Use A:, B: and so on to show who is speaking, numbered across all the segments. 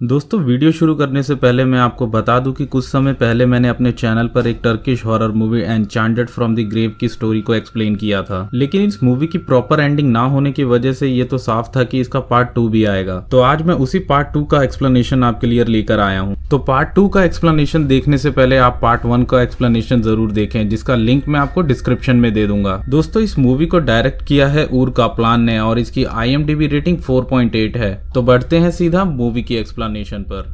A: दोस्तों वीडियो शुरू करने से पहले मैं आपको बता दूं कि कुछ समय पहले मैंने अपने चैनल पर एक Turkish horror movie enchanted from the grave की स्टोरी को एक्सप्लेन किया था, लेकिन इस मूवी की प्रॉपर एंडिंग ना होने की वजह से ये तो साफ था कि इसका पार्ट 2 भी आएगा। तो आज मैं उसी पार्ट 2 का एक्सप्लेनेशन आपके लिए लेकर आया हूँ। तो पार्ट 2 का एक्सप्लेनेशन देखने से पहले आप पार्ट 1 का एक्सप्लेनेशन जरूर देखें, जिसका लिंक मैं आपको डिस्क्रिप्शन में दे दूंगा। दोस्तों इस मूवी को डायरेक्ट किया है उर कापलान ने और इसकी IMDb रेटिंग 4.8 है। तो बढ़ते हैं सीधा मूवी की एक्सप्लेनेशन पर।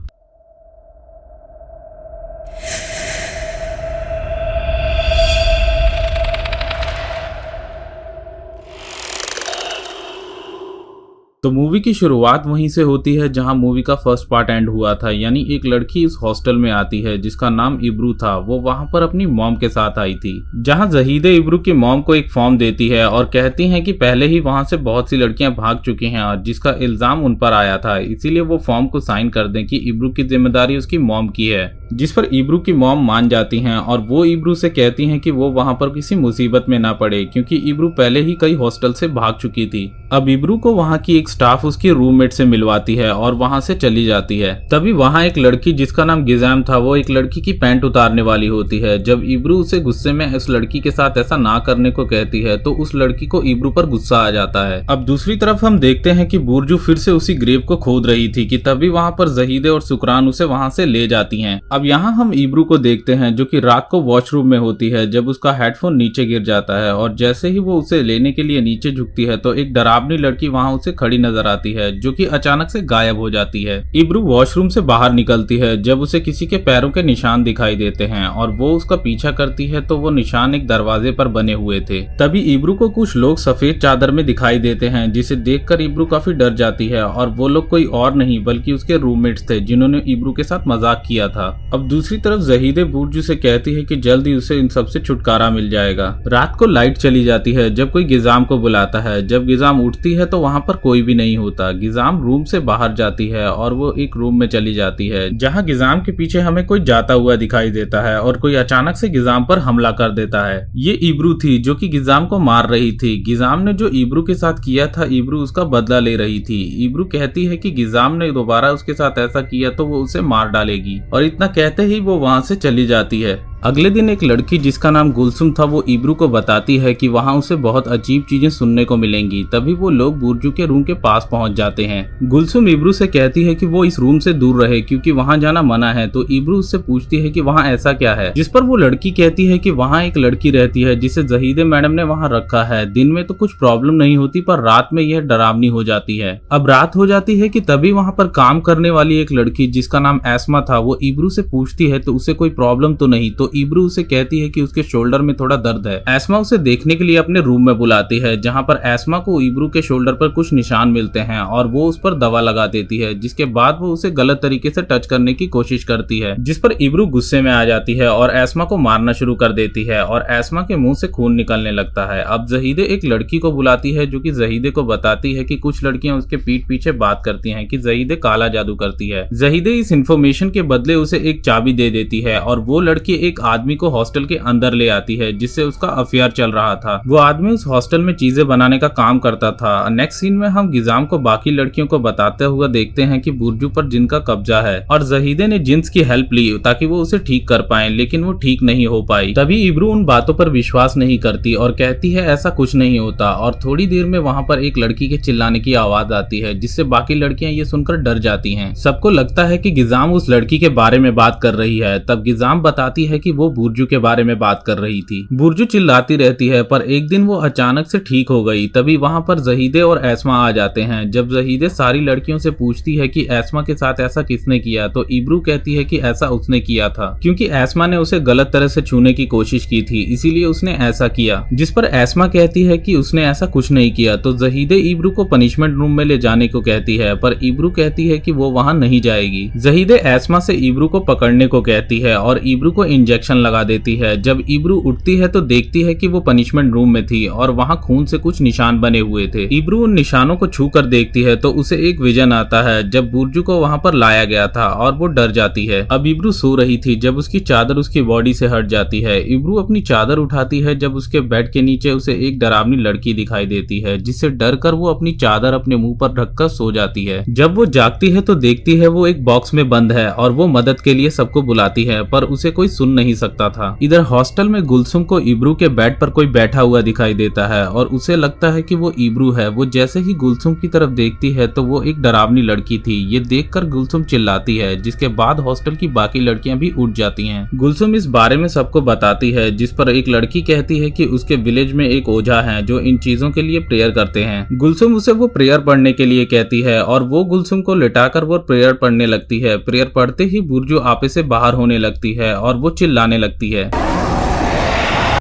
A: तो मूवी की शुरुआत वहीं से होती है जहां मूवी का फर्स्ट पार्ट एंड हुआ था, यानी एक लड़की इस हॉस्टल में आती है जिसका नाम इब्रू था। वो वहां पर अपनी मॉम के साथ आई थी, जहां जहीदे इब्रू की मॉम को एक फॉर्म देती है और कहती हैं कि पहले ही वहां से बहुत सी लड़कियां भाग चुकी हैं और जिसका इल्जाम उन पर आया था, इसीलिए वो फॉर्म को साइन कर दें कि इब्रू की जिम्मेदारी उसकी मॉम की है। जिस पर इब्रू की मॉम मान जाती हैं और वो इब्रू से कहती हैं कि वो वहां पर किसी मुसीबत में ना पड़े, क्योंकि इब्रू पहले ही कई हॉस्टल से भाग चुकी थी। अब इब्रू को वहां की एक स्टाफ उसकी रूममेट से मिलवाती है और वहां से चली जाती है। तभी वहां एक लड़की जिसका नाम गिज़ैम था, वो एक लड़की की पैंट उतारने वाली होती है। जब इब्रू उसे गुस्से में उस लड़की के साथ ऐसा ना करने को कहती है तो उस लड़की को इब्रू पर गुस्सा आ जाता है। अब दूसरी तरफ हम देखते हैं कि बुर्जू फिर से उसी ग्रेव को खोद रही थी कि तभी वहां पर जहीदे और सुकरान उसे वहां से ले जाती हैं। अब यहाँ हम इब्रू को देखते हैं जो कि रात को वॉशरूम में होती है, जब उसका हेडफोन नीचे गिर जाता है और जैसे ही वो उसे लेने के लिए नीचे झुकती है तो एक डरावनी लड़की वहां उसे खड़ी नजर आती है, जो कि अचानक से गायब हो जाती है। इब्रू वॉशरूम से बाहर निकलती है जब उसे किसी के पैरों के निशान दिखाई देते हैं और वो उसका पीछा करती है तो वो निशान एक दरवाजे पर बने हुए थे। तभी इब्रू को कुछ लोग सफेद चादर में दिखाई देते हैं, जिसे देखकर इब्रू काफी डर जाती है और वो लोग कोई और नहीं बल्कि उसके रूममेट्स थे जिन्होंने इब्रू के साथ मजाक किया था। अब दूसरी तरफ जहीदे बुर्जू से कहती है कि जल्द ही उसे इन सबसे छुटकारा मिल जाएगा। रात को लाइट चली जाती है जब कोई गिज़ाम को बुलाता है। जब गिज़ाम उठती है तो वहां पर कोई भी नहीं होता। गिज़ाम रूम से बाहर जाती है और वो एक रूम में चली जाती है जहां गिज़ाम के पीछे हमें कोई जाता हुआ दिखाई देता है और कोई अचानक से गिज़ाम पर हमला कर देता है। ये इब्रू थी जो कि गिज़ाम को मार रही थी। गिज़ाम ने जो इब्रू के साथ किया था, इब्रू उसका बदला ले रही थी। इब्रू कहती है कि गिज़ाम ने दोबारा उसके साथ ऐसा किया तो वो उसे मार डालेगी और इतना कहते ही वो वहां से चली जाती है। अगले दिन एक लड़की जिसका नाम गुलसुम था, वो इब्रू को बताती है कि वहां उसे बहुत अजीब चीजें सुनने को मिलेंगी। तभी वो लोग बुर्जू के रूम के पास पहुंच जाते हैं। गुलसुम इब्रू से कहती है कि वो इस रूम से दूर रहे क्योंकि वहां जाना मना है। तो इब्रू उससे पूछती है कि वहां ऐसा क्या है, जिस पर वो लड़की कहती है कि वहां एक लड़की रहती है जिसे जहीदे मैडम ने वहां रखा है। दिन में तो कुछ प्रॉब्लम नहीं होती पर रात में यह डरावनी हो जाती है। अब रात हो जाती है कि तभी वहां पर काम करने वाली एक लड़की जिसका नाम एस्मा था, वो इब्रू से पूछती है तो उसे कोई प्रॉब्लम तो नहीं। तो इब्रू उसे कहती है कि उसके शोल्डर में थोड़ा दर्द है। एस्मा उसे देखने के लिए अपने रूम में बुलाती है, जहां पर एस्मा को इब्रू के शोल्डर पर कुछ निशान मिलते हैं और वो उस पर दवा लगा देती है, जिसके बाद वो उसे गलत तरीके से टच करने की कोशिश करती है, जिस पर इब्रू गुस्से में आ जाती है और एस्मा को मारना शुरू कर देती है और एस्मा के मुंह से खून निकलने लगता है। अब जहीदे एक लड़की को बुलाती है जो कि जहीदे को बताती है कि कुछ लड़कियां उसके पीठ पीछे बात करती हैं कि जहीदे काला जादू करती है। जहीदे इस इंफॉर्मेशन के बदले उसे एक चाबी दे देती है और वो लड़की एक आदमी को हॉस्टल के अंदर ले आती है जिससे उसका अफेयर चल रहा था। वो आदमी उस हॉस्टल में चीजें बनाने का काम करता था। नेक्स्ट सीन में हम गिज़ाम को बाकी लड़कियों को बताते हुए देखते हैं कि बुर्जू पर जिन का कब्जा है और जहीदे ने जिन्स की हेल्प ली ताकि वो उसे ठीक कर पाए, लेकिन वो ठीक नहीं हो पाई। तभी इब्रू उन बातों पर विश्वास नहीं करती और कहती है ऐसा कुछ नहीं होता। और थोड़ी देर में वहां पर एक लड़की के चिल्लाने की आवाज आती है, जिससे बाकी लड़कियां ये सुनकर डर जाती हैं। सबको लगता है कि गिज़ाम उस लड़की के बारे में बात कर रही है। तब गिज़ाम बताती है कि वो बुर्जू के बारे में बात कर रही थी। बुर्जू चिल्लाती रहती है पर एक दिन वो अचानक से ठीक हो गई। तभी वहां पर जहीदे और एस्मा आ जाते हैं। जब जहीदे सारी लड़कियों से पूछती है कि एस्मा के साथ ऐसा किसने किया, तो इब्रू कहती है कि ऐसा उसने किया था क्योंकि एस्मा ने उसे गलत तरह से छूने की कोशिश की थी, इसीलिए उसने ऐसा किया। जिस पर एस्मा कहती है कि उसने ऐसा कुछ नहीं किया। तो जहीदे इब्रू को पनिशमेंट रूम में ले जाने को कहती है पर इब्रू कहती है कि वो वहां नहीं जाएगी। जहीदे एस्मा से इब्रू को पकड़ने को कहती है और इब्रू को इंजेक्शन इंजेक्शन लगा देती है। जब इब्रू उठती है तो देखती है कि वो पनिशमेंट रूम में थी और वहाँ खून से कुछ निशान बने हुए थे। इब्रू उन निशानों को छू कर देखती है तो उसे एक विजन आता है जब बुर्जू को वहाँ पर लाया गया था और वो डर जाती है। अब इब्रू सो रही थी जब उसकी चादर उसकी बॉडी से हट जाती है। इब्रू अपनी चादर उठाती है जब उसके बेड के नीचे उसे एक डरावनी लड़की दिखाई देती है, जिससे डर कर वो अपनी चादर अपने मुंह पर रखकर सो जाती है। जब वो जागती है तो देखती है वो एक बॉक्स में बंद है और वो मदद के लिए सबको बुलाती है, पर उसे कोई सुन नहीं सकता था। इधर हॉस्टल में गुलसुम को इब्रू के बेड पर कोई बैठा हुआ दिखाई देता है और उसे लगता है कि वो इब्रू है। वो जैसे ही गुलसुम की तरफ देखती है तो वो एक डरावनी लड़की थी। ये देखकर गुलसुम चिल्लाती है, जिसके बाद हॉस्टल की बाकी लड़कियां भी उठ जाती हैं। गुलसुम इस बारे में सबको बताती है, जिस पर एक लड़की कहती है कि उसके विलेज में एक ओझा है जो इन चीजों के लिए प्रेयर करते हैं। गुलसुम उसे वो प्रेयर पढ़ने के लिए कहती है और वो गुलसुम को लिटाकर वो प्रेयर पढ़ने लगती है। प्रेयर पढ़ते ही बुर्जू आपे से बाहर होने लगती है और वो चिल्लाने लगती है।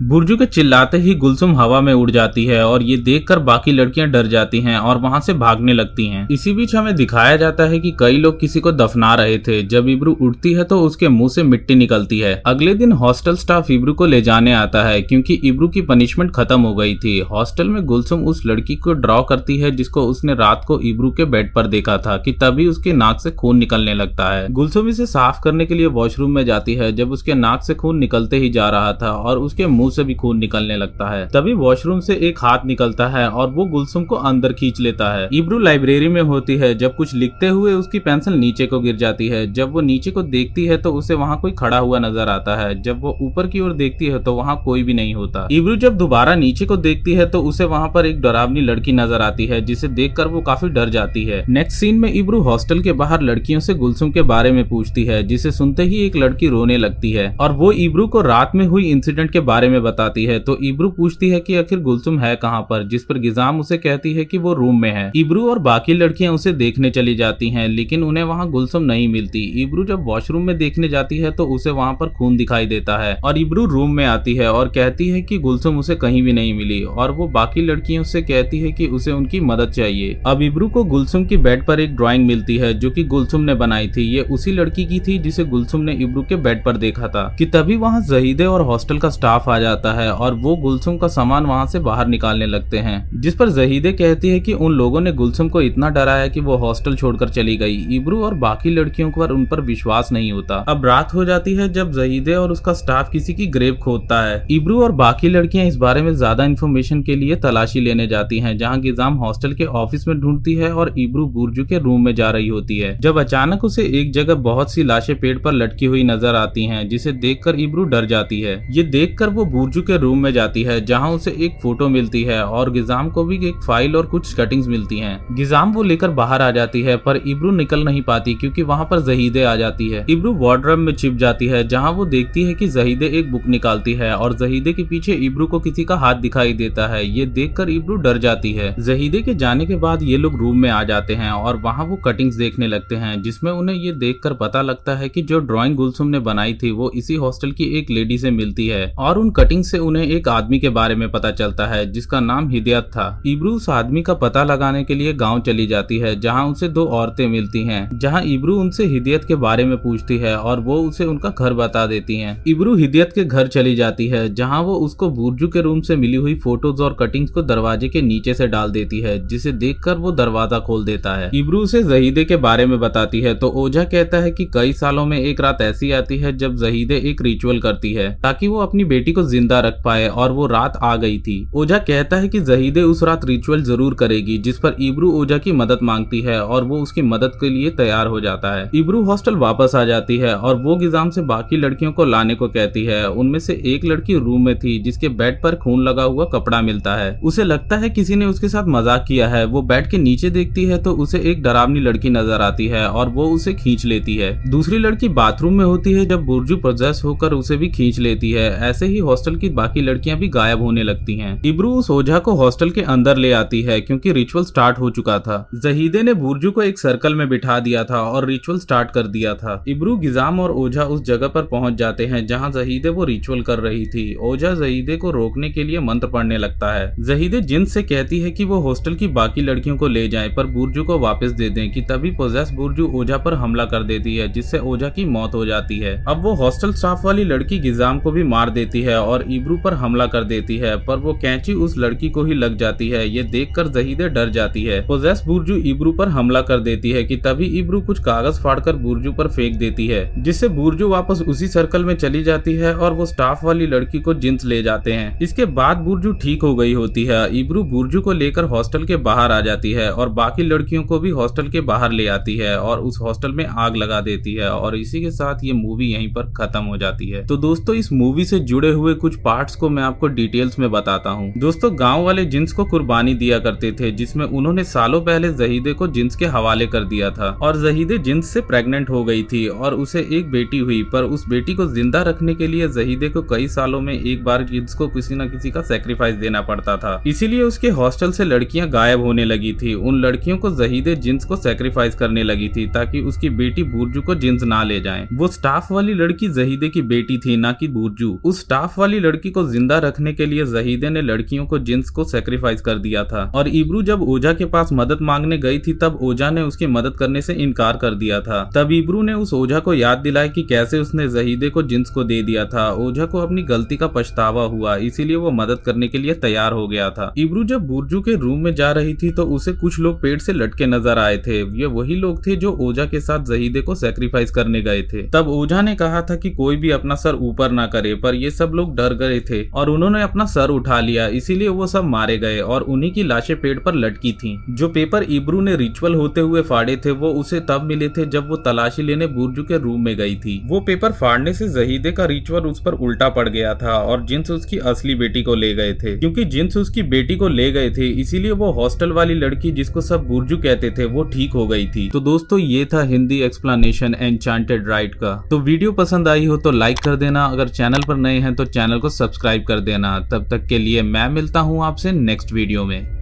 A: बुर्जू के चिल्लाते ही गुलसुम हवा में उड़ जाती है और ये देखकर बाकी लड़कियां डर जाती हैं और वहां से भागने लगती हैं। इसी बीच हमें दिखाया जाता है कि कई लोग किसी को दफना रहे थे। जब इब्रू उठती है तो उसके मुंह से मिट्टी निकलती है। अगले दिन हॉस्टल स्टाफ इब्रू को ले जाने आता है क्योंकि इब्रू की पनिशमेंट खत्म हो गई थी। हॉस्टल में गुलसुम उस लड़की को ड्रॉ करती है जिसको उसने रात को इब्रू के बेड पर देखा था कि तभी उसके नाक से खून निकलने लगता है। गुलसुम इसे साफ करने के लिए वॉशरूम में जाती है जब उसके नाक से खून निकलते ही जा रहा था और उसके मुंह से भी खून निकलने लगता है। तभी वॉशरूम से एक हाथ निकलता है और वो गुलसुम को अंदर खींच लेता है। इब्रू लाइब्रेरी में होती है जब कुछ लिखते हुए उसकी पेंसिल नीचे को गिर जाती है। जब वो नीचे को देखती है तो उसे वहाँ कोई खड़ा हुआ नजर आता है। जब वो ऊपर की ओर देखती है तो वहाँ कोई भी नहीं होता। इब्रू जब दोबारा नीचे को देखती है तो उसे वहाँ पर एक डरावनी लड़की नजर आती है, जिसे देखकर वो काफी डर जाती है। नेक्स्ट सीन में इब्रू हॉस्टल के बाहर लड़कियों से गुलसुम के बारे में पूछती है, जिसे सुनते ही एक लड़की रोने लगती है और वो इब्रू को रात में हुई इंसिडेंट के बारे में बताती है। तो इब्रू पूछती है कि आखिर गुलसुम है कहाँ पर, जिस पर गिजाम उसे कहती है कि वो रूम में है। इब्रू और बाकी लड़कियां उसे देखने चली जाती हैं, लेकिन उन्हें वहाँ गुलसुम नहीं मिलती। इब्रू जब वॉशरूम में देखने जाती है तो उसे वहाँ पर खून दिखाई देता है और इब्रू रूम में आती है और कहती है कि गुलसुम उसे कहीं भी नहीं मिली और वो बाकी लड़कियों से कहती है कि उसे उनकी मदद चाहिए। अब इब्रू को गुलसुम की बेड पर एक ड्राइंग मिलती है जो कि गुलसुम ने बनाई थी। ये उसी लड़की की थी जिसे गुलसुम ने इब्रू के बेड पर देखा था। कि तभी वहाँ जहीदे और हॉस्टल का स्टाफ आ जाता है और वो गुलसुम का सामान वहाँ से बाहर निकालने लगते हैं, जिस पर जहीदे कहती है कि उन लोगों ने गुलसुम को इतना डराया कि वो हॉस्टल छोड़कर चली गई। इब्रू और बाकी लड़कियों पर उन पर विश्वास नहीं होता। अब रात हो जाती है जब जहीदे और उसका स्टाफ किसी की ग्रेव खोदता है। इब्रू और बाकी लड़कियां इस बारे में ज्यादा इन्फॉर्मेशन के लिए तलाशी लेने जाती हैं, जहां गिजाम हॉस्टल के ऑफिस में ढूंढती है और इब्रू बुर्जू के रूम में जा रही होती है। जब अचानक उसे एक जगह बहुत सी लाशें पेड़ पर लटकी हुई नजर आती हैं, जिसे देखकर इब्रू डर जाती है। ये देखकर वो बुर्जू के रूम में जाती है, जहां उसे एक फोटो मिलती है और गिजाम को भी एक फाइल और कुछ कटिंग्स मिलती हैं। गिजाम वो लेकर बाहर आ जाती है, पर इब्रू निकल नहीं पाती क्योंकि वहां पर जहीदे आ जाती है। इब्रू वार्डरोब में छिप जाती है, जहां वो देखती है कि जहीदे एक बुक निकालती है और जहीदे के पीछे इब्रू को किसी का हाथ दिखाई देता है। ये देखकर इब्रू डर जाती है। जहीदे के जाने के बाद ये लोग रूम में आ जाते हैं और वहाँ वो कटिंग्स देखने लगते हैं, जिसमें उन्हें ये देखकर पता लगता है कि जो ड्राइंग गुलसुम ने बनाई थी वो इसी हॉस्टल की एक लेडी से मिलती है और उन कटिंग से उन्हें एक आदमी के बारे में पता चलता है जिसका नाम हिदायत था। इब्रू उस आदमी का पता लगाने के लिए गांव चली जाती है, जहां उसे दो औरतें मिलती हैं, जहां इब्रू उनसे हिदायत के बारे में पूछती है और वो उसे उनका घर बता देती हैं। इब्रू हिदायत के घर चली जाती है, जहां वो उसको बुर्जू के रूम से मिली हुई फोटोज और कटिंग्स को दरवाजे के नीचे से डाल देती है, जिसे देखकर वो दरवाजा खोल देता है। इब्रू उसे जहीदे के बारे में बताती है तो ओझा कहता है कि कई सालों में एक रात ऐसी आती है जब जहीदे एक रिचुअल करती है ताकि वो अपनी बेटी को जिंदा रख पाए और वो रात आ गई थी। ओझा कहता है कि जहीदे उस रात रिचुअल जरूर करेगी, जिस पर इब्रू ओझा की मदद मांगती है और वो उसकी मदद के लिए तैयार हो जाता है। इब्रू हॉस्टल वापस आ जाती है और वो गिजाम से बाकी लड़कियों को लाने को कहती है। उनमें से एक लड़की रूम में थी जिसके बेड पर खून लगा हुआ कपड़ा मिलता है। उसे लगता है किसी ने उसके साथ मजाक किया है। वो बेड के नीचे देखती है तो उसे एक डरावनी लड़की नजर आती है और वो उसे खींच लेती है। दूसरी लड़की बाथरूम में होती है जब बुर्जू पोजेस होकर उसे भी खींच लेती है। ऐसे ही हॉस्टल की बाकी लड़कियां भी गायब होने लगती हैं। इब्रू उस ओझा को हॉस्टल के अंदर ले आती है क्योंकि रिचुअल स्टार्ट हो चुका था। जहीदे ने बुर्जू को एक सर्कल में बिठा दिया था और रिचुअल स्टार्ट कर दिया था। इब्रू, गिजाम और ओझा उस जगह पर पहुंच जाते हैं जहां जहीदे वो रिचुअल कर रही थी। ओझा जहीदे को रोकने के लिए मंत्र पढ़ने लगता है। जहीदे जिन से कहती है कि वो हॉस्टल की बाकी लड़कियों को ले जाएं पर बुर्जू को वापस दे दें कि तभी पोजेस बुर्जू ओझा पर हमला कर देती है जिससे ओझा की मौत हो जाती है। अब वो हॉस्टल स्टाफ वाली लड़की गिजाम को भी मार देती है और इब्रू पर हमला कर देती है, पर वो कैंची उस लड़की को ही लग जाती है। ये देखकर जहीदे डर जाती है। पोजेस बुर्जू इब्रू पर हमला कर देती है कि तभी इब्रू कुछ कागज फाड़कर बुर्जू पर फेंक देती है जिससे बुर्जू वापस उसी सर्कल में चली जाती है और वो स्टाफ वाली लड़की को जिन्स ले जाते हैं। इसके बाद बुर्जू ठीक हो गई होती है। इब्रू बुर्जू को लेकर हॉस्टल के बाहर आ जाती है और बाकी लड़कियों को भी हॉस्टल के बाहर ले आती है और उस हॉस्टल में आग लगा देती है और इसी के साथ ये मूवी यहीं पर खत्म हो जाती है। तो दोस्तों, इस मूवी से जुड़े हुए कुछ पार्ट्स को मैं आपको डिटेल्स में बताता हूँ। दोस्तों, गांव वाले जिन्स को कुर्बानी दिया करते थे जिसमें उन्होंने सालों पहले जहीदे को जिन्स के हवाले कर दिया था और जहीदे जिन्स से प्रेग्नेंट हो गई थी और उसे एक बेटी हुई, पर उस बेटी को जिंदा रखने के लिए जहीदे को कई सालों में एक बार जिन्स को किसी न किसी का सेक्रीफाइस देना पड़ता था। इसीलिए उसके हॉस्टल से लड़कियां गायब होने लगी थी। उन लड़कियों को जहीदे जिन्स को सेक्रीफाइस करने लगी थी ताकि उसकी बेटी बुर्जू को जिन्स ना ले जाएं। वो स्टाफ वाली लड़की जहीदे की बेटी थी, ना कि बुर्जू। उस स्टाफ वाली लड़की को जिंदा रखने के लिए जहीदे ने लड़कियों को जिन्स को सेक्रीफाइस कर दिया था और इब्रू जब ओझा के पास मदद मांगने गई थी तब ओझा ने उसकी मदद करने से इनकार कर दिया था। तब इब्रू ने उस ओझा को याद दिलाया कि कैसे उसने जहीदे को जिन्स को दे दिया था। ओझा को अपनी गलती का पछतावा हुआ, इसीलिए वो मदद करने के लिए तैयार हो गया था। इब्रू जब बुर्जू के रूम में जा रही थी तो उसे कुछ लोग पेड़ से लटके नजर आए थे। ये वही लोग थे जो ओझा के साथ जहीदे को सेक्रीफाइस करने गए थे। तब ओझा ने कहा था कि कोई भी अपना सर ऊपर ना करे, पर ये सब लोग डर गए थे और उन्होंने अपना सर उठा लिया, इसीलिए वो सब मारे गए और उन्हीं की लाशें पेड़ पर लटकी थीं। जो पेपर इब्रू ने रिचुअल होते हुए फाड़े थे वो उसे तब मिले थे जब वो तलाशी लेने बुर्जू के रूम में गई थी। वो पेपर फाड़ने से जहीदे का रिचुअल उस पर उल्टा पड़ गया था और जिन्स उसकी असली बेटी को ले गए थे। क्योंकि जिन्स उसकी बेटी को ले गए थे इसीलिए वो हॉस्टल वाली लड़की जिसको सब बुर्जू कहते थे वो ठीक हो गई थी। तो दोस्तों, ये था हिंदी एक्सप्लेनेशन एन्चांटेड राइट का। तो वीडियो पसंद आई हो तो लाइक कर देना, अगर चैनल पर नए हैं तो चैनल को सब्सक्राइब कर देना। तब तक के लिए मैं मिलता हूँ आपसे नेक्स्ट वीडियो में।